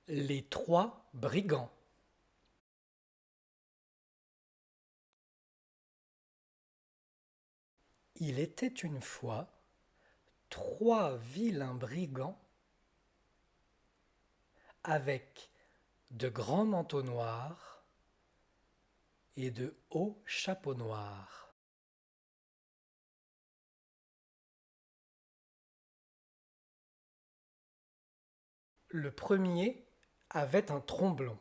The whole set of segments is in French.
Les trois brigands. Il était une fois trois vilains brigands avec de grands manteaux noirs et de hauts chapeaux noirs. Le premier avait un tromblon.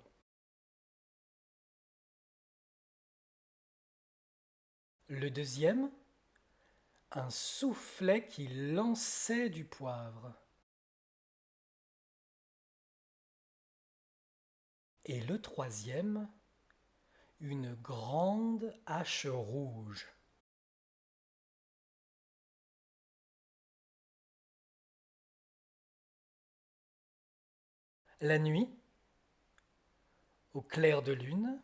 Le deuxième, un soufflet qui lançait du poivre. Et le troisième, une grande hache rouge. La nuit, au clair de lune,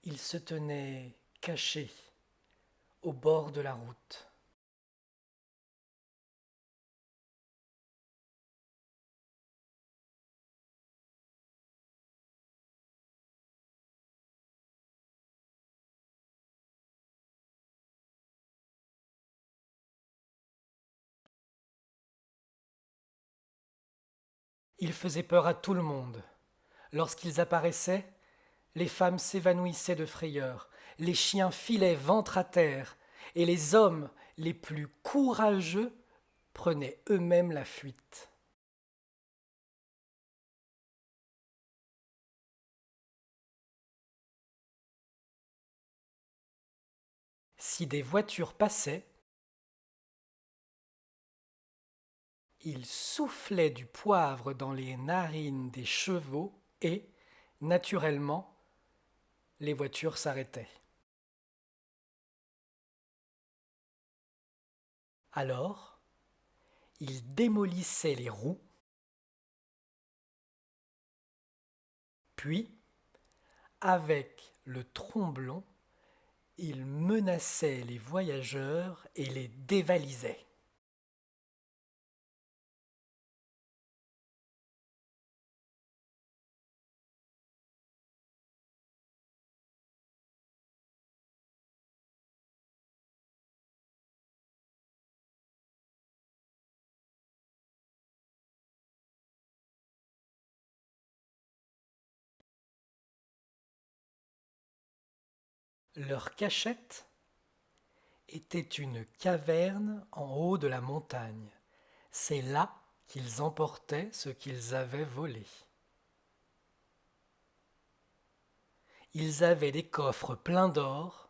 ils se tenaient cachés au bord de la route. Ils faisaient peur à tout le monde. Lorsqu'ils apparaissaient, les femmes s'évanouissaient de frayeur, les chiens filaient ventre à terre, et les hommes les plus courageux prenaient eux-mêmes la fuite. Si des voitures passaient, ils soufflaient du poivre dans les narines des chevaux et, naturellement, les voitures s'arrêtaient. Alors, ils démolissaient les roues, puis, avec le tromblon, ils menaçaient les voyageurs et les dévalisaient. Leur cachette était une caverne en haut de la montagne. C'est là qu'ils emportaient ce qu'ils avaient volé. Ils avaient des coffres pleins d'or,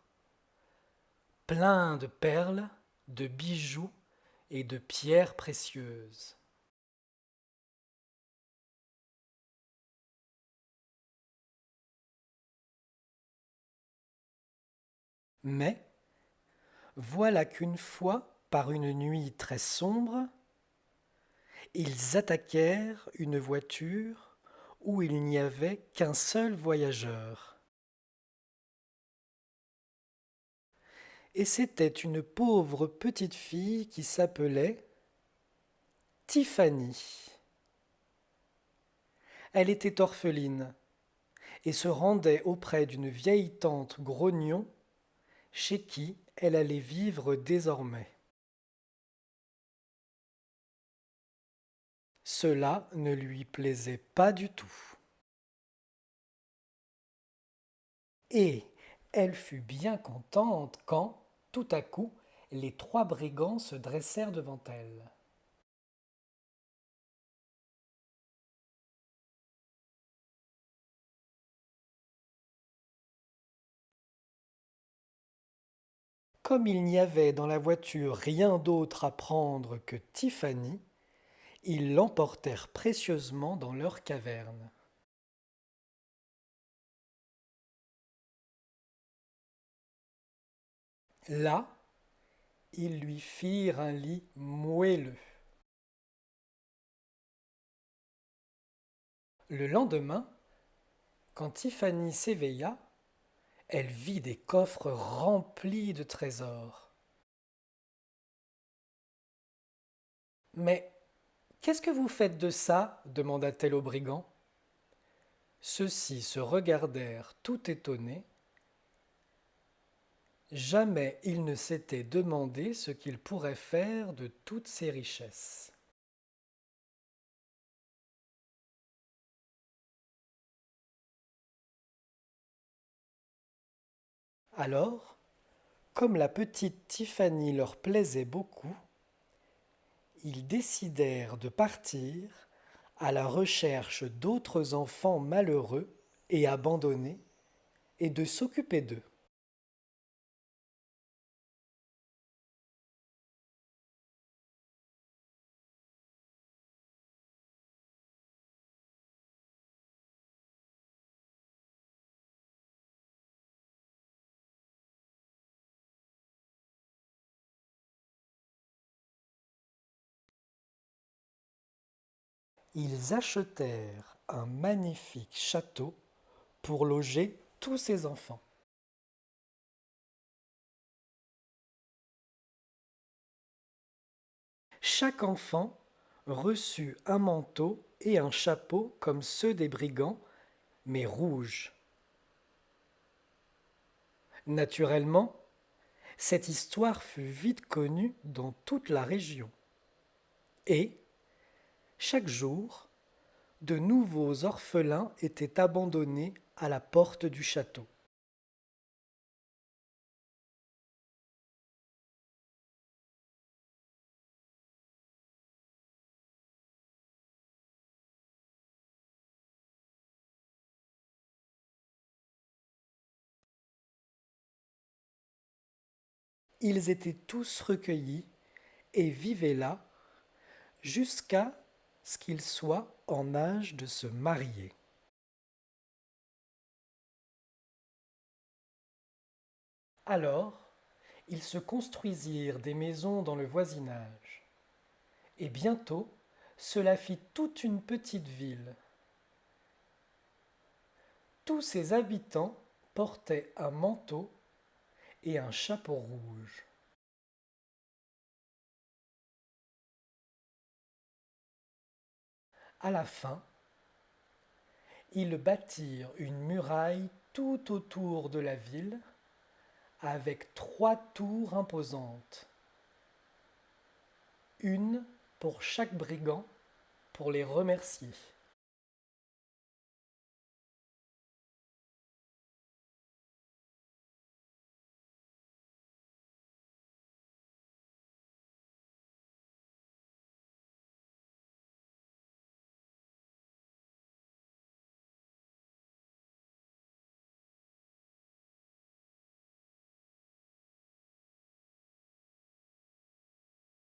pleins de perles, de bijoux et de pierres précieuses. Mais voilà qu'une fois, par une nuit très sombre, ils attaquèrent une voiture où il n'y avait qu'un seul voyageur. Et c'était une pauvre petite fille qui s'appelait Tiffany. Elle était orpheline et se rendait auprès d'une vieille tante grognon chez qui elle allait vivre désormais. Cela ne lui plaisait pas du tout. Et elle fut bien contente quand, tout à coup, les trois brigands se dressèrent devant elle. Comme il n'y avait dans la voiture rien d'autre à prendre que Tiffany, ils l'emportèrent précieusement dans leur caverne. Là, ils lui firent un lit moelleux. Le lendemain, quand Tiffany s'éveilla, elle vit des coffres remplis de trésors. Mais Qu'est-ce que vous faites de ça demanda-t-elle aux brigands. Ceux-ci se regardèrent tout étonnés. Jamais ils ne s'étaient demandé ce qu'ils pourraient faire de toutes ces richesses. Alors, comme la petite Tiffany leur plaisait beaucoup, ils décidèrent de partir à la recherche d'autres enfants malheureux et abandonnés et de s'occuper d'eux. Ils achetèrent un magnifique château pour loger tous ces enfants. Chaque enfant reçut un manteau et un chapeau comme ceux des brigands, mais rouges. Naturellement, cette histoire fut vite connue dans toute la région. Et, chaque jour, de nouveaux orphelins étaient abandonnés à la porte du château. Ils étaient tous recueillis et vivaient là jusqu'à ce qu'ils soient en âge de se marier. Alors, ils se construisirent des maisons dans le voisinage, et bientôt cela fit toute une petite ville. Tous ses habitants portaient un manteau et un chapeau rouge. À la fin, ils bâtirent une muraille tout autour de la ville avec 3 tours imposantes, une pour chaque brigand pour les remercier.